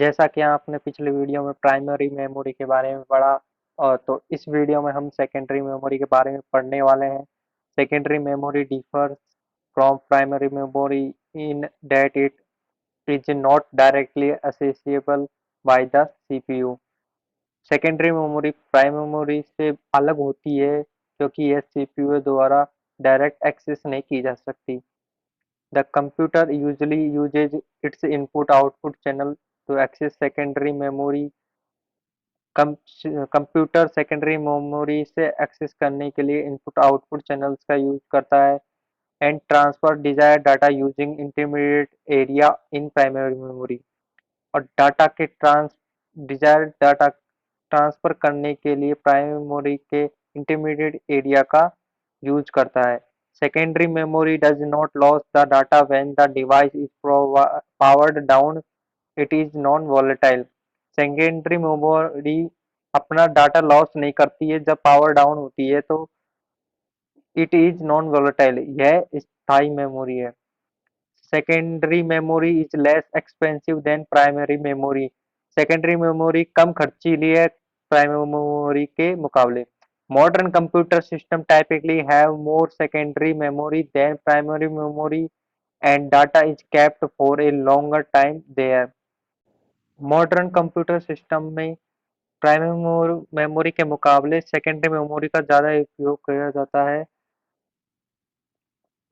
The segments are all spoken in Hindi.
जैसा कि आपने पिछले वीडियो में प्राइमरी मेमोरी के बारे में पढ़ा और तो इस वीडियो में हम सेकेंडरी मेमोरी के बारे में पढ़ने वाले हैं। Secondary memory differs from primary memory in that it is not directly accessible by the CPU। Secondary memory primary memory से अलग होती है क्योंकि यह सीपीयू द्वारा डायरेक्ट एक्सेस नहीं की जा सकती। The computer usually uses its input-output channel to access secondary memory। Computer secondary memory से एक्सेस करने के लिए इनपुट-आउटपुट चैनल्स का यूज करता है and transfer desired data using intermediate area in primary memory. और डाटा के डिजायर्ड डाटा ट्रांसफर करने के लिए प्राइमरी मेमोरी के इंटरमीडिएट एरिया का यूज करता है। Secondary memory does not loss the data when the device is powered down, it is non volatile. Secondary memory अपना डाटा लॉस नहीं करती है जब पावर डाउन होती है, तो इट इज नॉन वोलेटाइल, यह स्थायी मेमोरी है। Secondary memory is less expensive than primary memory. Secondary memory कम खर्चीली है प्राइमरी मेमोरी के मुकाबले। Modern computer system typically have more secondary memory than primary memory and data is kept for a longer time there. Modern computer system में प्राइमरी मेमोरी के मुकाबले सेकेंडरी मेमोरी का ज़्यादा उपयोग किया जाता है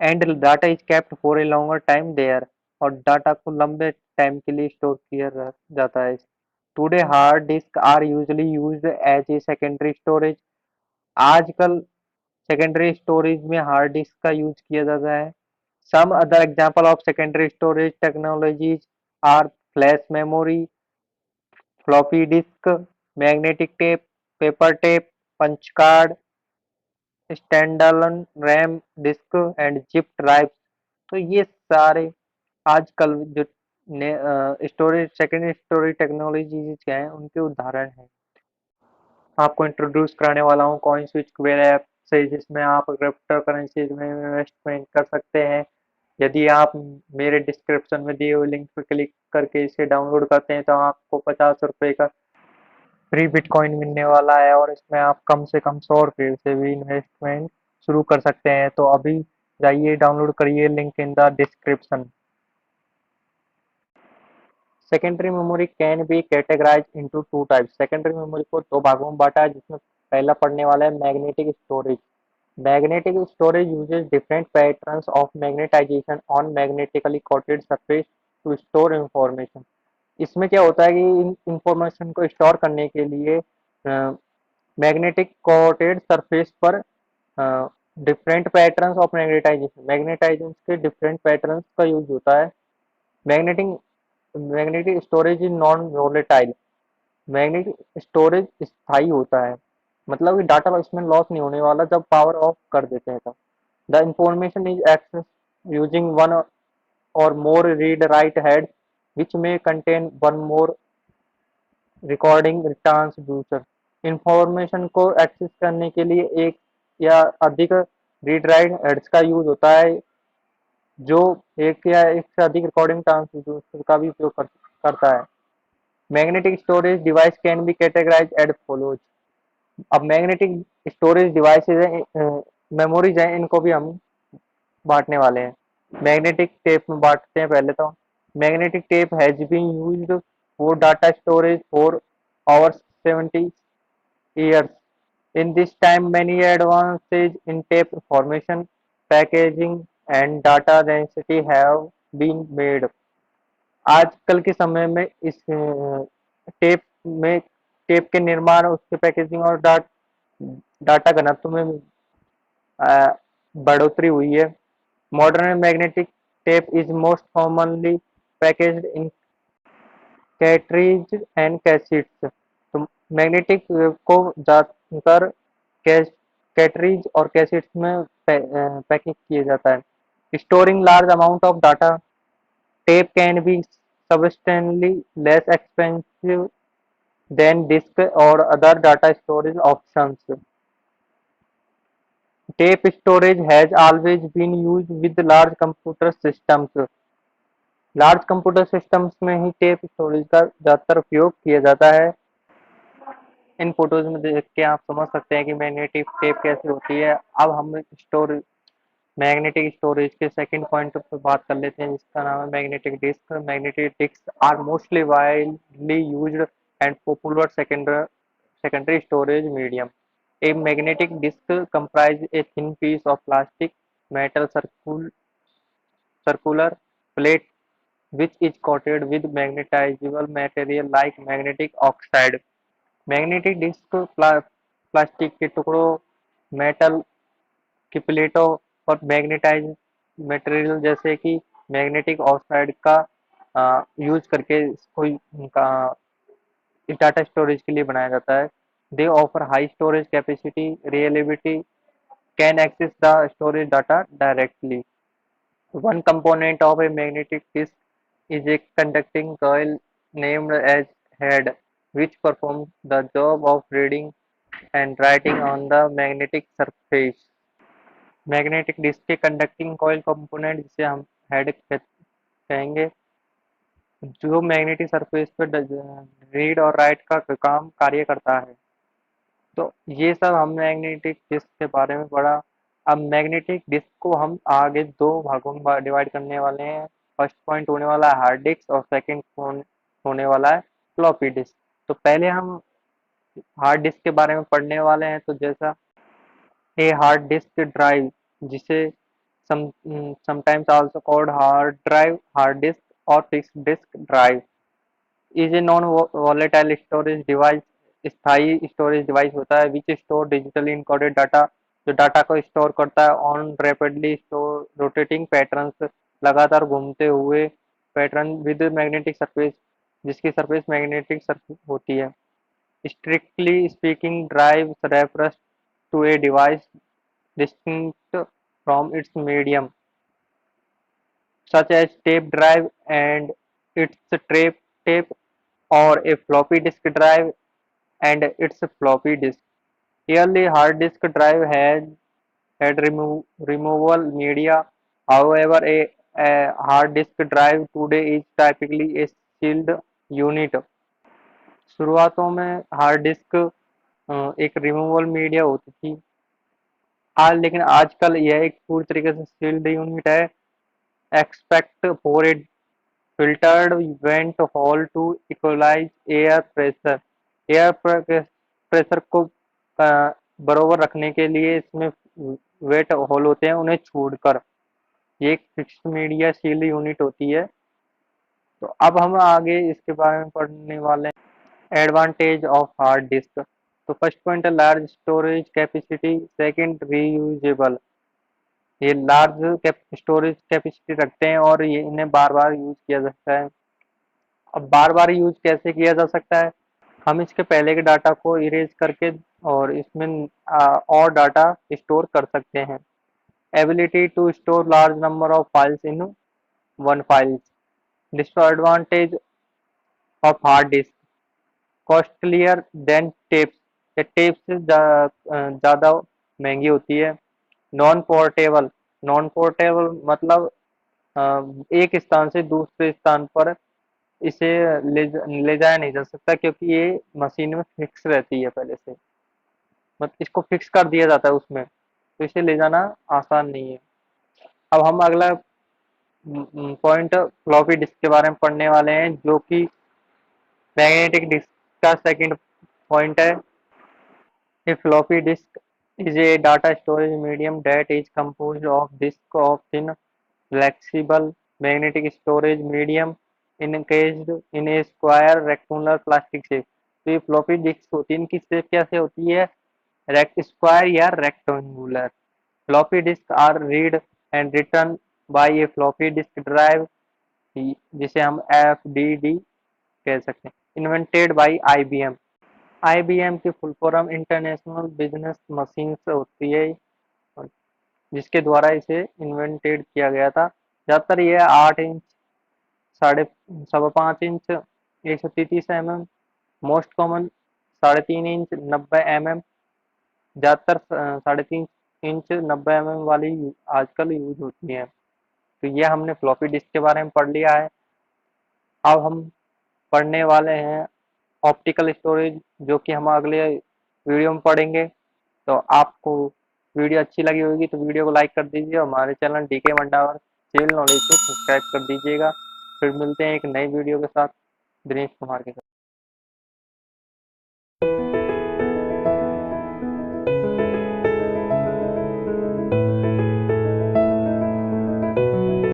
and data is kept for a longer time there. और डाटा को लंबे टाइम के लिए स्टोर किया जाता है। Today hard disk are usually used as a secondary storage. आजकल सेकेंडरी स्टोरेज में हार्ड डिस्क का यूज किया जाता है। Some other example of secondary storage technologies are flash memory, floppy disk, magnetic tape, paper tape, punch card, standalone RAM disk and zip drive. तो ये सारे आजकल जो स्टोरेज सेकेंडरी स्टोरेज टेक्नोलॉजीज हैं उनके उदाहरण हैं। आपको इंट्रोड्यूस कराने वाला हूँ कॉइन स्विच क्वेर ऐप से, जिसमें आप क्रिप्टो करेंसी में इन्वेस्टमेंट कर सकते हैं। यदि आप मेरे डिस्क्रिप्शन में दिए हुए लिंक पर क्लिक करके इसे डाउनलोड करते हैं तो आपको 50 रुपये का फ्री बिटकॉइन मिलने वाला है और इसमें आप कम से कम 100 रुपये से भी इन्वेस्टमेंट शुरू कर सकते हैं। तो अभी जाइए डाउनलोड करिए, link in the description. Secondary memory can be categorise into two types. Secondary memory को दो भागों में बांटा है, जिसमें पहला पढ़ने वाला है magnetic storage. Magnetic storage uses different patterns of magnetisation on magnetically coated surface to store information. इसमें क्या होता है कि इन इंफॉर्मेशन को स्टोर करने के लिए मैग्नेटिक कोटेड सरफेस पर different patterns of magnetisation magnetisation के डिफरेंट पैटर्न्स का यूज होता है। Magnetic magnetic storage is non volatile. Magnetic storage स्थायी होता है, मतलब कि डाटा इसमें लॉस नहीं होने वाला जब पावर ऑफ कर देते हैं तब। The information is access using one or more read write head which में contain one more recording transducer. Information को एक्सेस करने के लिए एक या अधिक रीड राइट हेड्स का यूज होता है, जो एक या एक से अधिक रिकॉर्डिंग ट्रांसड्यूसर का भी उपयोग करता है। Magnetic storage device can be categorise as follows. अब मैग्नेटिक स्टोरेज डिवाइसेज हैं, मेमोरीज हैं, इनको भी हम बांटने वाले हैं। मैग्नेटिक टेप में बांटते हैं पहले तो। Magnetic tape has been used for data storage for over 70 years. In this time, many advances in tape formation, packaging and data density have been made. आजकल के समय में इस टेप में टेप के निर्माण, उसके पैकेजिंग और डाटा घनत्व में अ, बढ़ोतरी हुई है। Modern magnetic tape is most commonly packaged in cartridges and cassettes. तो मैग्नेटिक को ज्यादातर कैटरीज और कैसेट्स में पैकेज किया जाता है। Storing large amount of data, tape can be substantially less expensive than disk or other data storage options. Tape storage has always been used with large computer systems. Large computer systems में ही टेप स्टोरेज का ज़्यादातर उपयोग किया जाता है। इन फोटोज में देख के आप समझ सकते हैं कि मैग्नेटिक टेप कैसे होती है। अब हम स्टोर मैग्नेटिक स्टोरेज के सेकंड पॉइंट पर बात कर लेते हैं, जिसका नाम है magnetic disk. Magnetic disk are mostly widely used and popular secondary storage medium. A magnetic disk comprises a thin piece of plastic metal circular plate which is coated with magnetizable material like magnetic oxide. Magnetic disk plastic के टुकड़ों, मेटल की प्लेटों और मैग्नेटाइज मटेरियल जैसे कि मैग्नेटिक ऑक्साइड का यूज करके इसको इस डाटा स्टोरेज के लिए बनाया जाता है। They offer high storage capacity, reliability, can access the storage data directly. One component of a magnetic disk is a conducting coil named as head, which performs the job of reading and writing on the magnetic surface. Magnetic disk के कंडक्टिंग कॉइल कंपोनेंट जिसे हम हेड कहेंगे, जो मैग्नेटिक सरफेस पर रीड और राइट का काम कार्य करता है। तो ये सब हम मैग्नेटिक डिस्क के बारे में पढ़ा। अब मैग्नेटिक डिस्क को हम आगे दो भागों में डिवाइड करने वाले हैं। फर्स्ट पॉइंट होने वाला है हार्ड डिस्क और सेकंड होने वाला है फ्लॉपी डिस्क। तो पहले हम हार्ड डिस्क के बारे में पढ़ने वाले हैं। तो जैसा ए हार्ड डिस्क ड्राइव, जिसे sometimes also called hard drive, hard disk और fixed disk drive, is a non volatile storage device. स्थायी स्टोरेज डिवाइस होता है which store digitally encoded data, जो डाटा को स्टोर करता है on rapidly store rotating patterns, लगातार घूमते हुए पैटर्न विद मैग्नेटिक सरफेस, जिसकी सरफेस मैग्नेटिक सरफेस होती है। Strictly speaking drive refers to a device distinct from it's medium such as tape drive and its tape or a floppy disk drive and its floppy disk. Early hard disk drive had removable media. However, a hard disk drive today is typically a sealed unit. शुरुआतों में हार्ड डिस्क एक रिमूवेबल मीडिया होती थी, आज लेकिन आजकल यह एक पूरी तरीके से सील्ड यूनिट है। Expect for a filtered vent hole to equalize air pressure। Air pressure को बरोबर रखने के लिए इसमें वेट होल होते हैं, उन्हें छोड़कर ये एक फिक्स्ड मीडिया सील यूनिट होती है। तो अब हम आगे इसके बारे में पढ़ने वाले हैं एडवांटेज ऑफ हार्ड डिस्क। तो फर्स्ट पॉइंट है large storage capacity, second reusable. ये लार्ज स्टोरेज कैपेसिटी रखते हैं और ये इन्हें बार बार यूज किया जा सकता है। अब बार बार यूज कैसे किया जा सकता है, हम इसके पहले के डाटा को इरेज करके और इसमें और डाटा स्टोर कर सकते हैं। Ability to store large number of files in one files. Disadvantage of hard disk, costlier than tapes, ये टेप से ज़्यादा महंगी होती है। नॉन पोर्टेबल, नॉन पोर्टेबल मतलब अ, एक स्थान से दूसरे स्थान पर इसे ले जाया नहीं जा सकता, क्योंकि ये मशीन में फिक्स रहती है पहले से, मतलब इसको फिक्स कर दिया जाता है उसमें, तो इसे ले जाना आसान नहीं है। अब हम अगला पॉइंट फ्लॉपी डिस्क के बारे में पढ़ने वाले हैं, जो कि मैग्नेटिक डिस्क का सेकंड पॉइंट है। A floppy disk is a data storage medium that is composed of disk of thin, flexible magnetic storage medium encased in a square rectangular plastic shape। तो ये फ्लॉपी डिस्क होती है, इनकी शेप कैसे होती है, स्क्वायर या rectangular. Floppy disk are read and return by a floppy disk drive, जिसे हम एफ डी डी कह सकते हैं। Invented by IBM. आईबीएम की full form international business machines होती है, जिसके द्वारा इसे इन्वेंटेड किया गया था। ज़्यादातर यह 8 इंच, साढ़े 5.25 inch, 133 mm, most common 3.5 inch 90 mm, ज़्यादातर 3.5 इंच 90 mm वाली आजकल यूज होती है। तो ये हमने फ्लॉपी डिस्क के बारे में पढ़ लिया है। अब हम पढ़ने वाले हैं ऑप्टिकल स्टोरेज, जो कि हम अगले वीडियो में पढ़ेंगे। तो आपको वीडियो अच्छी लगी होगी तो वीडियो को लाइक कर दीजिए, और हमारे चैनल डीके वंडा और सिविल नॉलेज को सब्सक्राइब कर दीजिएगा। फिर मिलते हैं एक नई वीडियो के साथ, दिनेश कुमार के साथ।